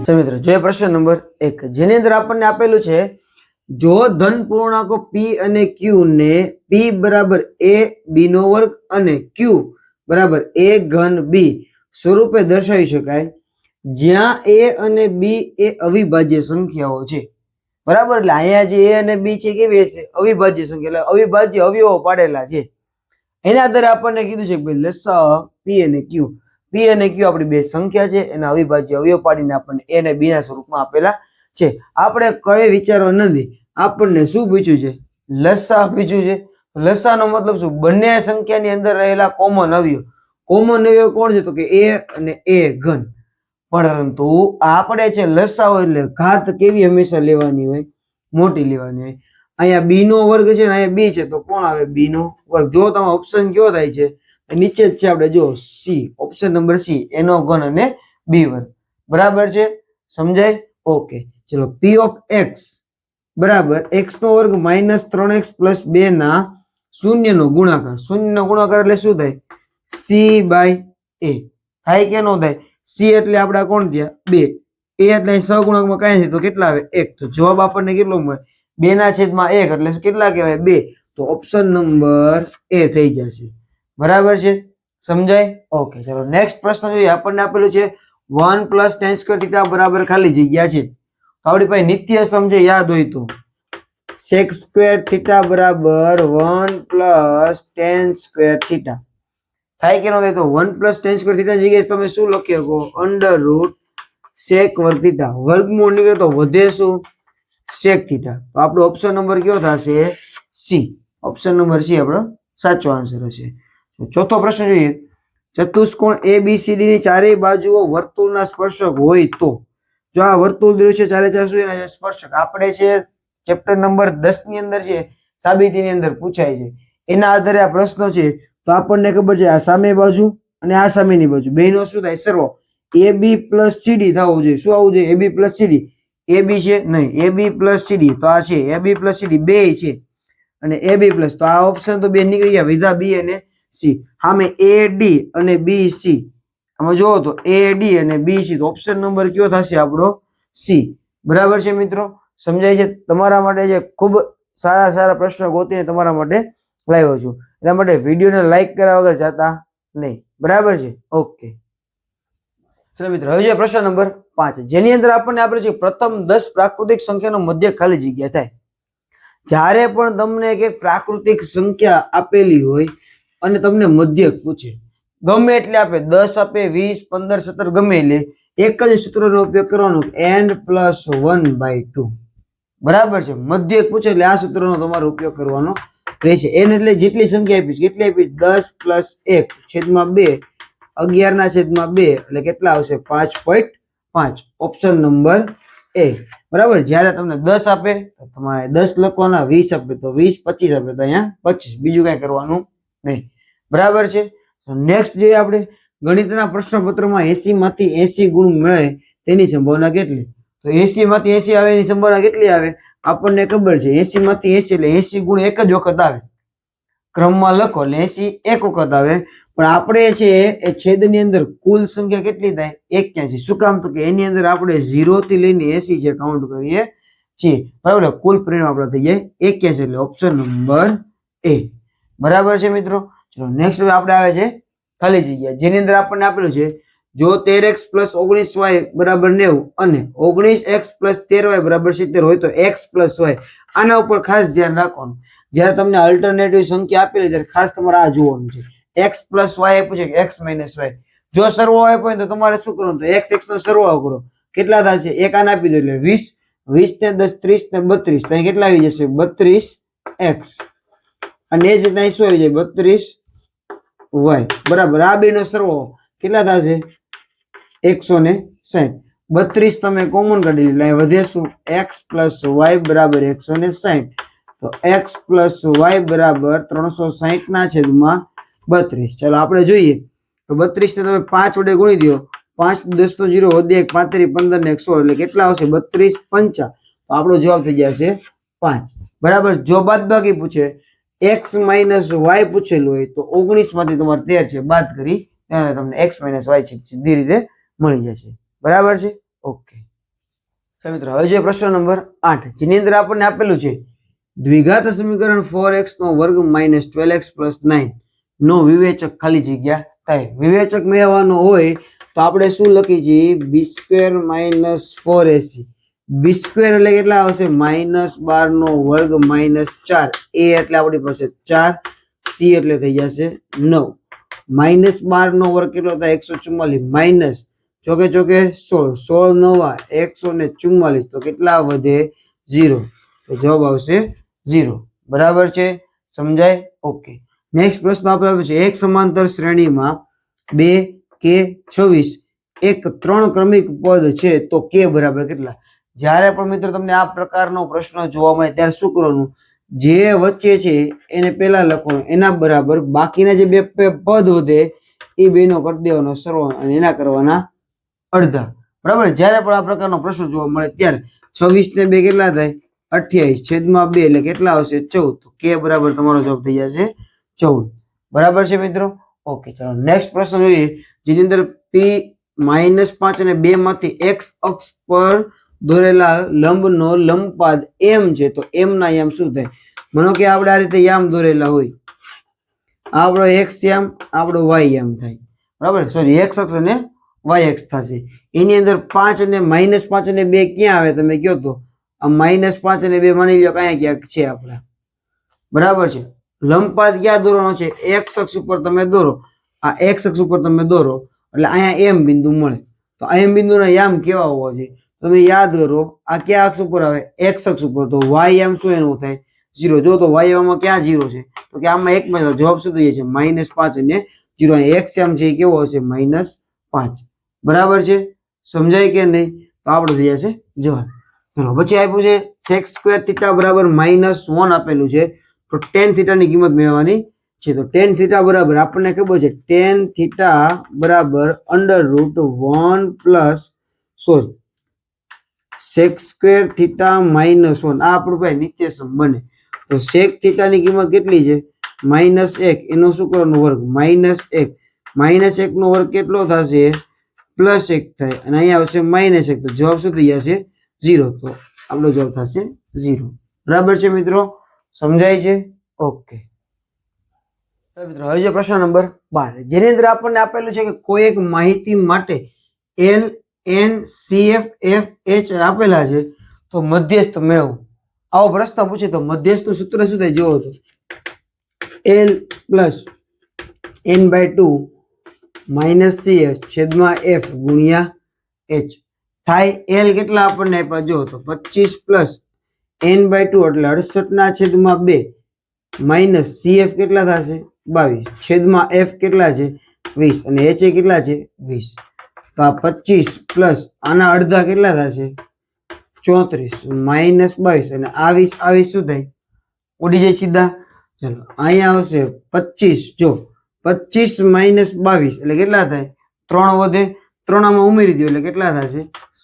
તો મિત્રો જોઈએ પ્રશ્ન નંબર 1 જેની અંદર આપણને આપેલું છે જો ધન પૂર્ણાંકો p અને q ને p બરાબર a b નો વર્ગ અને q બરાબર a ઘન b સ્વરૂપે દર્શાવી શકાય જ્યાં a અને b એ અવિભાજ્ય સંખ્યાઓ છે બરાબર એટલે અહીંયા જે a અને b છે કેવી હશે અવિભાજ્ય સંખ્યા એટલે અવિભાજ્ય અવયવો પાડેલા છે એના આધારે આપણને કીધું છે કે ભાઈ લસાઅ p અને q આપણી બે સંખ્યા છે એના અવિભાજ્ય અવયવ પાડીને આપણને a અને b ના સ્વરૂપમાં આપેલા છે આપણે કઈ વિચારવા નથી આપણને શું પૂછ્યું છે લસા પૂછ્યું છે લસાનો મતલબ શું બંને સંખ્યાની અંદર રહેલા કોમન અવયવ કોણ છે તો કે a અને a ઘન પરંતુ આપણે છે લસાઓ એટલે ઘાત કેવી હંમેશા લેવાની હોય મોટી લેવાની હોય અહીંયા b નો વર્ગ છે ને અહીંયા b છે તો કોણ આવે b નો વર્ગ જો તમારો ઓપ્શન કયો થાય છે નીચે જ છે આપણે જો C ઓપ્શન નંબર C એનો ઘન અને b વર્ગ બરાબર છે સમજાય ઓકે ચલો p ઓફ x બરાબર x નો વર્ગ માઇનસ 3x પ્લસ 2 ના શૂન્યનો ગુણાકાર એટલે શું થાય c બાય a થાય કે નો થાય c એટલે આપડા કોણ થયા 2 a એટલે સહગુણકમાં કાંઈ નથી તો કેટલા આવે 1 તો જવાબ આપણને કેટલો મળે 2 ના છેદમાં 1 એટલે કેટલા કહેવાય 2 તો ઓપ્શન નંબર a થઈ જશે બરાબર છે સમજાય ઓકે ચલો નેક્સ્ટ પ્રશ્ન જોઈએ આપણને આપેલું છે 1 + tan સ્ક્વેર થીટા બરાબર ખાલી જગ્યા છે આપણી પાસે નિત્ય સમ છે યાદ હોય તો sec સ્ક્વેર થીટા બરાબર 1 + tan સ્ક્વેર થીટા થાય કે ન થાય તો 1 + tan સ્ક્વેર થીટા જગ્યાએ તમે શું લખી શકો √ sec વર્ગ થીટા વર્ગમૂળ નીકળે તો વધે શું sec થીટા તો આપણો ઓપ્શન નંબર કયો થશે C ઓપ્શન નંબર C આપણો સાચો આન્સર હશે ચોથો પ્રશ્ન જોઈએ ચતુષ્કોણ ABCD ની ચારેય બાજુઓ વર્તુળના સ્પર્શક હોય તો જો આ વર્તુળ દોર્યું છે ચારે ચાર શું એના સ્પર્શક આપણે છે ચેપ્ટર નંબર 10 ની અંદર છે સાબિતીની અંદર પૂછાય છે એના આધારે આ પ્રશ્ન છે તો આપણને ખબર છે આ સામે બાજુ અને આ સામેની બાજુ બેનો શું થાય સરવાળો AB + CD થવો જોઈએ શું આવવું જોઈએ AB + CD AB છે નહીં AB + CD તો આ છે AB + CD બે છે અને AB પ્લસ તો આ ઓપ્શન તો બે નીકળી ગયા વિધા B અને C સામે AD અને BC આમાં જોવો તો AD અને BC તો ઓપ્શન નંબર કયો થશે આપણો C બરાબર છે મિત્રો સમજાય છે તમારા માટે જે ખૂબ સારા પ્રશ્નો ગોતીને તમારા માટે લાવ્યો છું એટલા માટે વિડીયોને લાઈક કર્યા વગર જતા નહીં બરાબર છે ઓકે ચલો મિત્રો હવે પ્રશ્ન નંબર 5 જેની અંદર આપણને આપેલ છે પ્રથમ 10 પ્રાકૃતિક સંખ્યાનો મધ્ય ખાલી જગ્યા થાય જ્યારે પણ તમને એક પ્રાકૃતિક સંખ્યા આપેલી હોય અને તમને મધ્યક પૂછે ગમે એટલે આપે 10 આપે 20 15 17 ગમે એટલે એક જ સૂત્રનો ઉપયોગ કરવાનો n + 1/2 બરાબર છે મધ્યક પૂછે એટલે આ સૂત્રનો તમારો ઉપયોગ કરવાનો રહેશે n એટલે જેટલી સંખ્યા આપી કેટલી આપી 10 + 1 છેદમાં 2 11 ના છેદમાં 2 એટલે કેટલા આવશે 5.5 ઓપ્શન નંબર A બરાબર જ્યારે તમને 10 આપે તો તમારે 10 લખવાના 20 આપે તો 20 25 આપે તો અહીંયા 25 બીજું કઈ કરવાનું નહીં બરાબર છે નેક્સ્ટ જોઈએ આપણે ગણિતના પ્રશ્નપત્રમાં 80 માંથી 80 ગુણ મળે તેની સંભાવના કેટલી તો 80 માંથી 80 આવે એની સંભાવના કેટલી આવે આપણને ખબર છે 80 માંથી 80 એટલે 80 ગુણ એક જ વખત આવે ક્રમમાં લખો એટલે 80 એક વખત આવે પણ આપણે છે એ છેદની અંદર કુલ સંખ્યા કેટલી થાય 81 શું કામ તો કે એની અંદર આપણે 0 થી લઈને 80 છે કાઉન્ટ કરીએ છીએ બરાબર કુલ પરિણામ આપણે થઈ જાય 81 એટલે ઓપ્શન નંબર A બરાબર છે મિત્રો ચલો નેક્સ્ટ આપણે આવે છે ખાલી જગ્યા જેની અંદર આપણને આપેલું છે જો 13x + 19y = 90 અને 19x + 13y = 70 હોય તો x + y આના ઉપર ખાસ ધ્યાન રાખવાનું જ્યારે તમને અલ્ટરનેટિવ સંખ્યા આપેલી ત્યારે ખાસ તમારે આ જોવાનું છે x + y પૂછે કે x - y જો સરવાળો આપ્યો તો તમારે શું કરવાનું તો x નો સરવાળો કરો કેટલા થશે એક આને આપી દો એટલે 20 20 ને 10 30 ને 32 તો કેટલા આવી જશે 32x અને એ જ રીતના શું આવી જાય 32y બરાબર આ બે નો સરવાળો કેટલા થશે 160 32 તમે કોમન કાઢી લો વધે શું x + y = 160 તો x + y = 360 ના છેદમાં 32 ચાલો આપણે જોઈએ તો 32 ને તમે 5 વડે ગુણી દો 5 10 તો 0 વધે 1 35 15 ને 100 એટલે કેટલા આવશે 32 5 તો આપણો જવાબ થઈ જશે 5 બરાબર જો બાદબાકી પૂછે x - y પૂછેલું હોય તો 19 માંથી તમારે 13 છે બાદ કરી ત્યારે તમને x - y છે સીધી રીતે મળી જશે બરાબર છે ઓકે મિત્રો હવે જે પ્રશ્ન નંબર 8 જેની અંદર આપણને આપેલું છે દ્વિઘાત સમીકરણ 4x નો વર્ગ માઇનસ 12x પ્લસ 9 નો વિવેચક ખાલી જગ્યા થાય. વિવેચક મેળવવાનો હોય તો આપણે શું લખી છીએ બી સ્ક્વેર માઇનસ 4ac. બી સ્ક્વેર એટલે કેટલા આવશે માઇનસ 12 નો વર્ગ માઇનસ 4. એ એટલે આપણી પાસે 4, સી એટલે થઈ જશે 9. માઇનસ 12 નો વર્ગ કેટલો થાય 144 માઇનસ ચોકે ચોકે 16, 16 નવા 144 તો કેટલા વધે 0. તો જવાબ આવશે 0. બરાબર છે, સમજાય? ઓકે. નેક્સ્ટ પ્રશ્ન આપણે છે એક સમાંતર શ્રેણીમાં 2 કે 26 એક 3 ક્રમિક પદ છે તો કે બરાબર કેટલા? જ્યારે પણ મિત્રો તમને આ પ્રકારનો પ્રશ્ન જોવા મળે ત્યારે શું કરવાનું, જે વચ્ચે છે એને પહેલા લખવાનું, એના બરાબર બાકીના જે બે પદ વધે એ બેનો કરી દેવાનો સરવાળો અને એના કરવાના અડધા. બરાબર, જ્યારે પણ આ પ્રકારનો પ્રશ્ન જોવા મળે ત્યારે 26 ને 2 કેટલા થાય 28 છેદમાં 2 એટલે કેટલા આવશે 14. તો કે બરાબર તમારો જવાબ થઈ જશે 14. બરાબર છે મિત્રો? ઓકે, ચાલો નેક્સ્ટ પ્રશ્ન જોઈએ જેની અંદર p -5 અને 2 માંથી x અક્ષ પર દોરેલા લંબનો લંબપાદ m છે તો m ના યામ શું થાય? માનો કે આપણે આ રીતે યામ દોરેલા હોય, આપણો x યામ આપણો y યામ થાય. બરાબર, સોરી x અક્ષ અને y અક્ષ થશે. એની અંદર 5 અને -5 અને 2 ક્યાં આવે તમે કહો તો? આ -5 અને 2 માની લો કયા ક્યાંક છે આપણા. બરાબર છે, લંબપાદ ક્યાં દોરવાનો છે? x અક્ષ ઉપર તમે દોરો. આ x અક્ષ ઉપર તમે દોરો એટલે અહીંયા m બિંદુ મળે. તો આ m બિંદુના યામ કેવા હોવા જોઈએ તમે યાદ કરો. આ કયા અક્ષ ઉપર આવે? x અક્ષ ઉપર. તો y યામ શું એનું થાય 0. જો તો y યામમાં ક્યાં 0 છે? તો કે આમાં 1 માં જવાબ શું થઈ જશે -5 અને 0. x યામ છે એ કેવો હશે -5. બરાબર છે, સમજાય કે નહીં? તો આપણે થઈ જશે જવાબ. ચલો પછી આપ્યું છે sec સ્ક્વેર થીટા બરાબર -1 આપેલું છે તો tan થીટા ની કિંમત મેળવવાની છે. તો tan થીટા બરાબર આપણને ખબર છે tan થીટા બરાબર √1 plus sorry sec square theta -1 આ આપણું ભાઈ નિત્યસમ બને. તો sec થીટા ની કિંમત કેટલી છે -1. એનો શું કરવાનો વર્ગ -1. -1 નો વર્ગ કેટલો થશે +1 થાય અને અહીંયા આવશે -1 તો જવાબ શું થઈ જશે 0. તો આપણો જવાબ થશે 0. બરાબર છે મિત્રો, સમજાય છે? ઓકે મિત્રો હવે જે પ્રશ્ન નંબર 12 જેની અંદર આપણને આપેલું છે કે કોઈ એક માહિતી માટે L N CF F H આપેલા છે તો મધ્યસ્થ મેળવો. આવો પ્રશ્ન પૂછે તો મધ્યસ્થનું સૂત્ર શું થાય જોવો તો L પ્લસ n/2 -CF છેદમાં F ગુણ્યા H થાય. L કેટલા આપણને આપ્યા જો તો 25 પ્લસ n/2 એટલે 68/2 માઇનસ CF કેટલા થશે 22 છેદમાં F કેટલા છે 20 અને H એ કેટલા છે 20. તો આ 25 પ્લસ આના અડધા કેટલા થશે 34 માઇનસ 22 અને આ 20 શું થાય ઉડી જાય સીધા. ચલો અહીંયા આવશે 25, જો 25 માઇનસ 22 એટલે કેટલા થાય 3 વધે, 3 આમાં ઉમેરી દો એટલે કેટલા થશે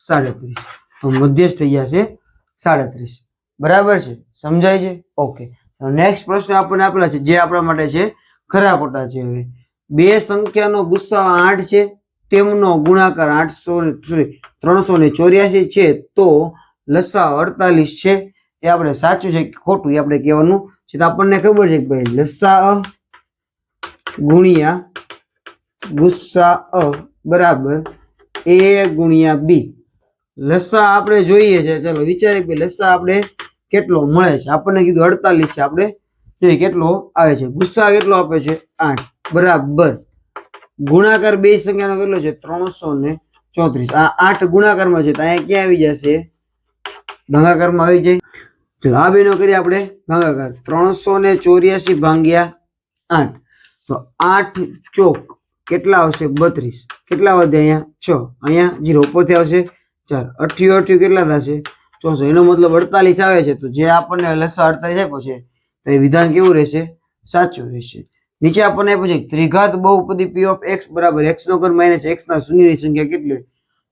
37. તો મધ્યસ્થ થઈ જશે 37. બરાબર છે, સમજાય છે? ઓકે, નેક્સ્ટ પ્રશ્ન આપણને આપેલા છે જે આપણા માટે છે ખરા ખોટા છે. હવે બે સંખ્યાનો ગુસાઅ 8 છે તેમનો ગુણાકાર 384 છે તો લસાઅ 48 છે. એ આપણે સાચું છે કે ખોટું એ આપણે કહેવાનું છે. તો આપણને ખબર છે કે ભાઈ લસાઅ ગુણ્યા ગુસાઅ બરાબર a ગુણ્યા b. લસાઅ આપણે જોઈએ છે, ચલો વિચારીએ કે લસાઅ આપણે કેટલો મળે છે. આપણને કીધું 48 છે, આપણે જોઈએ કેટલો આવે છે. ગુસાઅ કેટલો આપે છે 8 બરાબર ગુણાકાર બે સંખ્યાનો કેટલો છે 334. આ 8 ગુણાકારમાં છે તો અહીંયા ક્યાં આવી જશે ભાગાકારમાં આવી જાય. ચલો આ બેનો કરીએ આપણે ભાગાકાર 384 ભાગ્યા 8 તો 8 ચોક કેટલા આવશે 32. કેટલા વધે અહીંયા 6, અહીંયા 0 ઉપરથી આવશે 4, 88 કેટલા થશે 64. એનો મતલબ 48 આવે છે. તો જે આપણને લસાઅ 48 આપ્યો છે તો એ વિધાન કેવું રહેશે સાચું રહેશે. નીચે આપણને આપ્યું છે ત્રિઘાત બહુપદી p of x બરાબર x² - x ના શૂન્યની સંખ્યા કેટલી?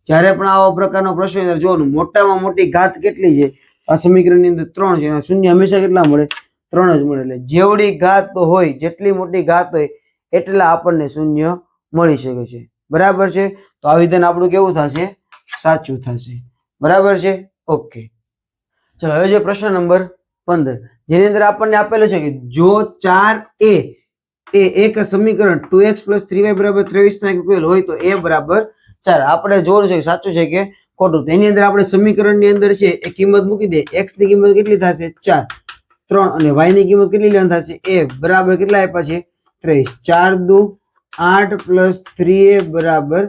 જ્યારે પણ આવા પ્રકારનો પ્રશ્ન જોવાનું મોટામાં મોટી ઘાત કેટલી છે આ સમીકરણની અંદર 3 છે. શૂન્ય હંમેશા કેટલા મળે 3 જ મળે. એટલે જેવડી ઘાત હોય જેટલી મોટી ઘાત હોય એટલા આપણને શૂન્ય મળી શકે છે. બરાબર છે, તો આ વિધાન આપણું કેવું થશે સાચું થશે. બરાબર છે, ઓકે, ચલો હવે જે પ્રશ્ન નંબર 15 જેની અંદર આપણને આપેલું છે કે જો 4a એ એક સમીકરણ 2x + 3y = 23 નો એક ઉકેલ હોય તો a બરાબર 4. આપણે જોવાનું છે કે સાચું છે કે ખોટું. એની અંદર આપણે સમીકરણની અંદર છે એ કિંમત મૂકી દે. x ની કિંમત કેટલી થશે 4, 3 અને y ની કિંમત કેટલી લેવાની થશે a બરાબર કેટલા આપ્યા છે 23. 4 દુ 8 + 3a બરાબર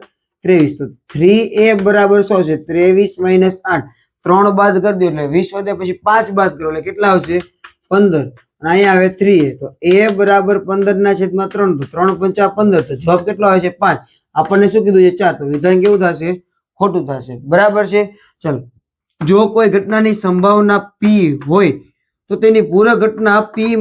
23. તો 3a બરાબર શું છે 23 - 8. 3 બાદ કરી દો એટલે 20 વધે, પછી 5 બાદ કરો એટલે કેટલા આવશે 15. અને અહીંયા આવે 3a તો a બરાબર 15/3. તો 3 × 5 = 15. તો જવાબ કેટલો આવે છે 5. આપણને શું કીધું છે 4. તો વિધાન કેવું થશે ખોટું થશે. બરાબર છે. ચલો, જો કોઈ ઘટનાની સંભાવના p હોય તો તેની પૂરક ઘટના p -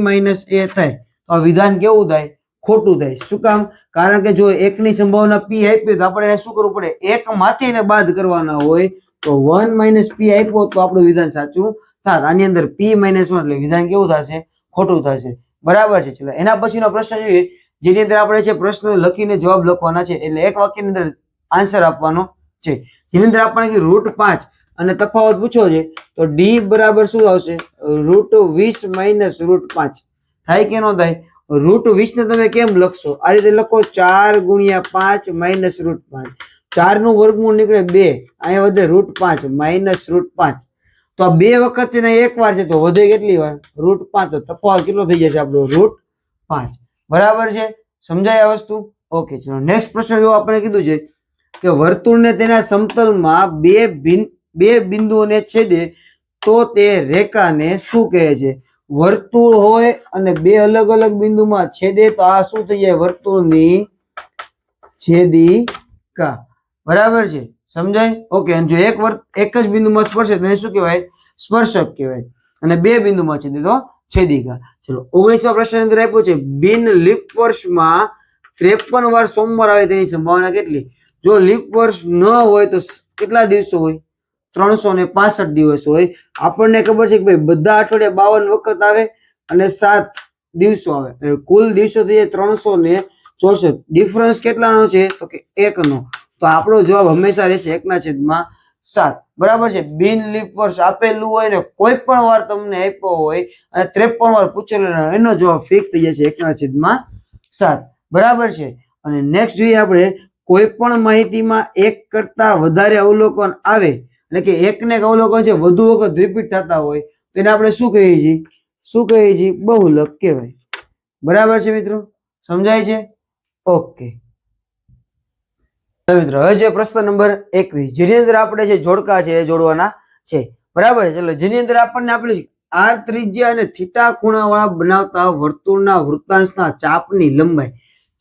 a થાય તો આ વિધાન કેવું થાય ખોટું થાય. શું કામ? કારણ કે જો એકની સંભાવના p આપી તો આપણે શું કરવું પડે, એક માંથી એને બાદ કરવાના હોય. તો 1 - p આપ્યો તો આપણું વિધાન સાચું થાય. આની અંદર p - 1 એટલે વિધાન કેવું થશે ખોટું થશે. બરાબર છે. ચલો એના પછીનો પ્રશ્ન જોઈએ જેની અંદર આપણે છે પ્રશ્ન લખીને જવાબ લખવાના છે. એટલે એક વાક્યની અંદર આન્સર આપવાનો છે. જેની અંદર આપણને √5 અને તફાવત પૂછ્યો છે તો d બરાબર શું આવશે √20 - √5 થાય કે ન થાય? √20 ને તમે કેમ લખશો? આ રીતે લખો 4 × 5 - √5. 4 નું વર્ગમૂળ નીકળે 2, અહીંયા વધે √5 - √5. તો આ બે વખત છે ને એક વાર છે તો વધે કેટલી વાર √5. તો તફાવત કેટલો થઈ જશે આપણો √5. બરાબર છે. સમજાય આ વસ્તુ? ઓકે, ચલો નેક્સ્ટ પ્રશ્ન જો આપણે કીધું છે કે વર્તુળને તેના સમતલમાં બે બિંદુઓને છેદે તો તે રેખાને શું કહે છે? વર્તુળ હોય અને બે અલગ અલગ બિંદુમાં છેદે તો આ શું થઈ જાય વર્તુળની છેદિકા. બરાબર છે. સમજાય? ઓકે, અને જો એક જ બિંદુમાં સ્પર્શે તો શું કહેવાય સ્પર્શક કહેવાય, અને બે બિંદુમાં છેદે તો છેદિકા. ચલો 19મા પ્રશ્ન અંદર આપ્યો છે બિન લીપ વર્ષમાં 53 વાર સોમવાર આવે તેની સંભાવના કેટલી? જો લીપ વર્ષ ન હોય તો કેટલા દિવસો હોય 365 દિવસ હોય. આપણને ખબર છે કે ભાઈ બધા અઠવાડિયા 52 વખત આવે અને 7 દિવસો આવે, કુલ દિવસો થઈ જાય 364. ડિફરન્સ કેટલાનો છે તો કે 1 નો. તો આપણો જવાબ હંમેશા રહેશે 1/7. બરાબર છે. બિન લીપ વર્ષ આપેલું હોય ને કોઈ પણ વાર તમને આપ્યો હોય અને 53 વાર પૂછેલો એનો જવાબ ફિક્સ થઈ જશે 1/7. બરાબર છે. અને નેક્સ્ટ જોઈએ આપણે કોઈ પણ માહિતીમાં એક કરતા વધારે અવલોકન આવે એટલે કે એકને એક અવલોકન છે વધુ વખત રિપીટ થતા હોય તેને આપણે શું કહીએ છીએ બહુલક કહેવાય. બરાબર છે મિત્રો? સમજાય છે? ઓકે મિત્રો, હવે જે પ્રશ્ન નંબર 21 જેની અંદર આપણે જે જોડકા છે એ જોડવાના છે. બરાબર છે. ચલો જેની અંદર આપણને આપેલું છે r ત્રિજ્યા અને થીટા ખૂણાવાળા બનાવતા વર્તુળના વૃત્તાંશના ચાપની લંબાઈ.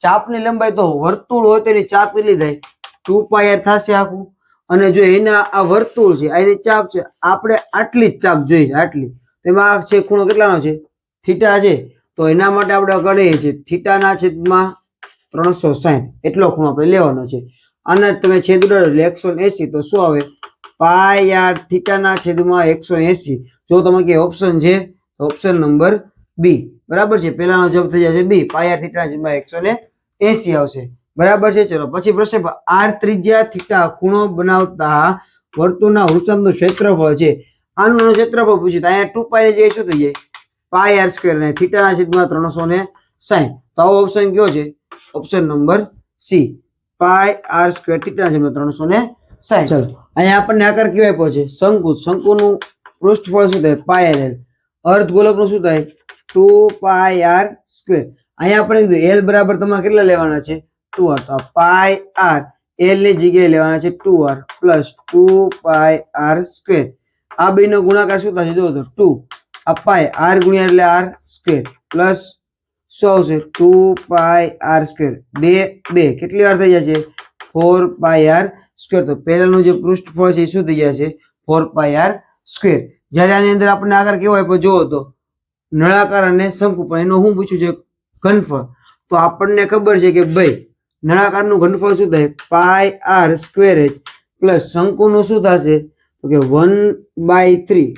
ચાપની લંબાઈ તો વર્તુળ હોય તેની ચાપ કેટલી થાય 2πr થશે આખું. અને જો એના આ વર્તુળ છે એની ચાપ છે આપણે આટલી જ ચાપ જોઈએ આટલી. તેમાં છે ખૂણો કેટલાનો છે થીટા છે. તો એના માટે આપણે ગણીએ છીએ થીટાના છેદમાં 360 એટલો ખૂણો આપણે લેવાનો છે. અને તમે છેદ ઉડાડો એટલે 180. તો શું આવે πr થીટાના છેદમાં 180. જો તમે કે ઓપ્શન છે તો ઓપ્શન નંબર બી. બરાબર છે. પહેલાનો જવાબ થઈ જશે બી, πr થીટાના છેદમાં 180 આવશે. બરાબર છે. ચલો પછી પ્રશ્ન r ત્રિજ્યા થીટા ખૂણો બનાવતા વર્તુળના વૃત્તાંશનું ક્ષેત્રફળ છે. આનું ક્ષેત્રફળ પૂછ્યું તો અહીંયા 2π ની જગ્યાએ શું થઈ જાય πr² અને થીટાના છેદમાં 360. તો આવો ઓપ્શન કયો છે? ઓપ્શન નંબર સી, πr² થીટાના છેદમાં 360. ચલો અહીંયા આપણને આકાર કેવો આપ્યો છે શંકુ. શંકુનું પૃષ્ઠફળ શું થાય πrl. અર્ધગોલકનું શું થાય 2πr². અહીંયા આપણે કીધું l બરાબર તમારે કેટલા લેવાના છે 2r. તો πr l ની જગ્યાએ લેવાના છે 2r પ્લસ 2πr². આ બેનો ગુણાકાર શું થશે જો તો 2. આ પાય r ગુણ્યા એટલે r² પ્લસ શું આવશે 2πr². 2 કેટલી વાર થઈ જશે 4πr². તો પહેલાનું જે પૃષ્ઠફળ છે એ શું થઈ જશે 4πr². જ્યારે આની અંદર આપણને આકાર કેવો આપ્યો જોવો તો નળાકાર અને શંકુ, પણ એનું શું પૂછ્યું છે ઘનફળ. તો આપણને ખબર છે કે ભાઈ નળાકારનું ઘનફળ શું થાય πr² પ્લસ શંકુનું શું થશે તો કે 1/3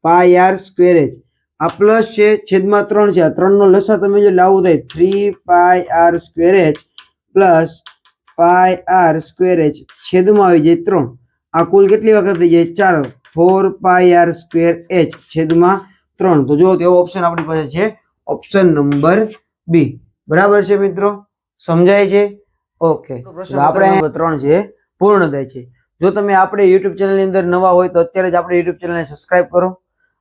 πr². આ પ્લસ છે છેદમાં 3 છે. આ 3 નો લસા તમે જો લાવું થાય 3πr² પ્લસ πr² છેદમાં આવી જાય 3. આ કુલ કેટલી વખત થઈ જાય 4 4 પાઈ આર સ્ક્વેર h છેદમાં 3. તો જો તેવો ઓપ્શન આપણી પાસે છે ઓપ્શન નંબર બી. બરાબર છે મિત્રો, સમજાય છે? ઓકે, આપણે નંબર 3 છે પૂર્ણ થાય છે. જો તમે આપણે યુટ્યુબ ચેનલની અંદર નવા હોય તો અત્યારે જ આપણે યુટ્યુબ ચેનલને સબસ્ક્રાઇબ કરો.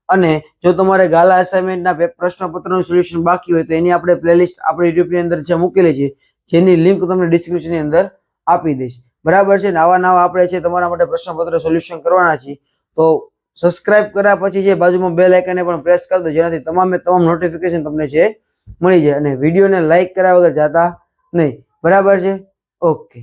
અને જો તમારે ગાલા અસાઇનમેન્ટના પ્રશ્નપત્રનું સોલ્યુશન બાકી હોય તો એની આપણે પ્લેલિસ્ટ આપણે યુટ્યુબની અંદર જે મૂકેલી છે, જેની લિંક તમને ડિસ્ક્રિપ્શનની અંદર આપી દઈશ. બરાબર છે ને? નવા આપણે છે તમારા માટે પ્રશ્નપત્ર સોલ્યુશન કરવાના છીએ. તો સબસ્ક્રાઇબ કર્યા પછી જે બાજુમાં બેલ આઇકનને પણ પ્રેસ કરી દો, જેનાથી તમામ નોટિફિકેશન તમને છે મળી જાય. અને વિડીયોને લાઈક કર્યા વગર જાતા નહીં. બરાબર છે? ઓકે.